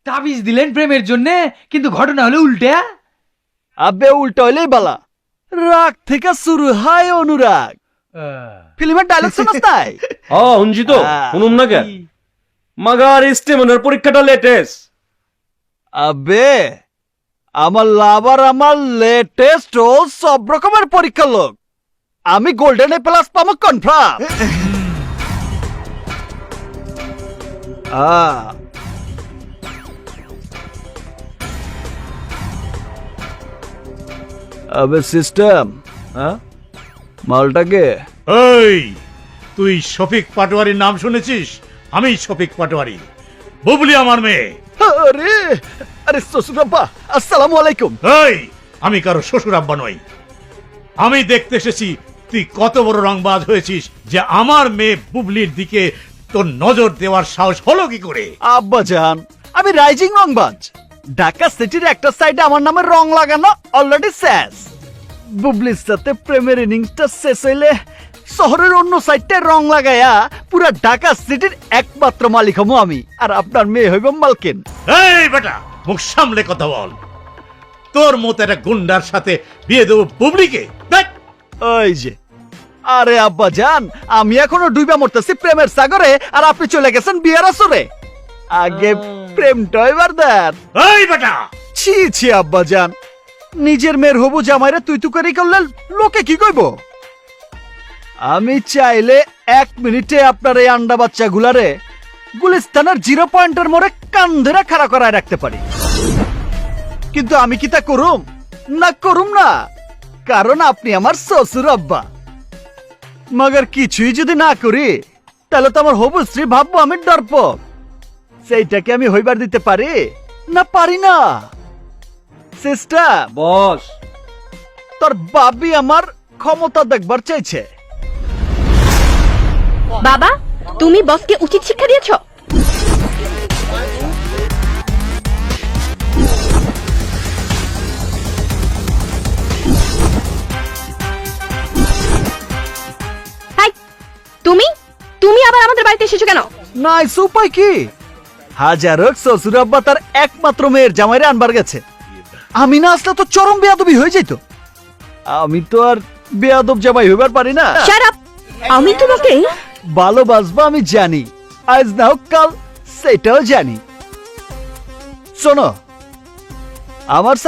তাবিজ দিলেন প্রেমের জন্য, কিন্তু ঘটনা হলো উল্টে। আবে উল্টা হইলেই বালা, রাগ থেকে শুরু হয় অনুরাগ। ফিল্মের ডায়লগ শুনছ তাই? হুনছি তো, শুনুম না কেন? মাগার স্টেমনের পরীক্ষাটা লেটেস্ট। আবে আমার লাভার আমার লেটেস্ট ও সব রকমের পরীক্ষার লোক। আমি গোল্ডেন এ প্লাস পাবো কনফার্ম। আবে সিস্টেম, মালটাকে এই তুই শফিক পাটোয়ারির নাম শুনেছিস? আমি শফিক পাটোয়ারি, বুবলি আমার মেয়ে। আরে আরে শ্বশুর আব্বা, আসসালামু আলাইকুম। এই আমি কারো শ্বশুর আব্বা নই। আমি দেখতে এসেছি তুই কত বড় রংবাজ হয়েছিস যে আমার মেয়ে বুবলির দিকে তোর নজর দেওয়ার সাহস হলো কি করে? আব্বা জান, আমি রাইজিং রংবাজ। ঢাকা সিটির একটা সাইডে আমার নামে রং লাগানো অলরেডি শেষ। বুবলির সাথে প্রেমের ইনিংসটা শেষ হইলে শহরের অন্য সাইডটা রং লাগায়া পুরা ঢাকা সিটির একমাত্র মালিক হবো আমি, আর আপনার মেয়ে হইব মালকিন। এই বেটা, মুখ সামলে কথা বল। তোর মতো একটা গুন্ডার সাথে বিয়ে দেবো বুবলিকে? দেখ ওই যে, আরে আব্বা জান, আমি এখনো ডুইবা মরতেছি প্রেমের সাগরে, আর আপনি চলে গেছেন বিয়ের আসরে। আগে প্রেমটা এবার দেন। এই বেটা, ছি ছি আব্বা জান, নিজের মেয়ের হবু জামাইরে তুই তুকারি করলে লোকে কি কইব? আমি চাইলে 1 মিনিটে আপনার এই আন্ডা বাচ্চা গুলারে গুলিস্তানের 0 পয়েন্টের মোড়ে কান ধরে খাড়া করায় রাখতে পারি, কিন্তু আমি কি তা করুম? না করুম না, কারণ আপনি আমার শ্বশুর আব্বা। মগর কিছুই যদি না করি, তাহলে তো আমার হবু স্ত্রী ভাববো আমি ডরপক। সেইটাকে আমি হইবার দিতে পারি না? পারি না। সিস্টার বস, তোর বাবি আমার ক্ষমতা দেখবার চাইছে। বাবা, তুমি বসকে উচিত শিক্ষা দিয়েছ? হাই, তুমি তুমি আবার আমাদের বাড়িতে এসেছো কেন? নাইস, উপায় কি? হাজার হোক শ্বশুর আব্বা তার একমাত্র মেয়ের জামাইরে আনবার গেছে। আমি না আসলে তো চরম বেয়াদবি হয়ে যেত। আমি তো আর বেয়াদব জামাই হইবার পারি না। Shut up! আমি তোমাকে ভালোবাসবো আমি জানি, আজ না হোক কাল সেটাও জানি। শোনো, আমার সাথে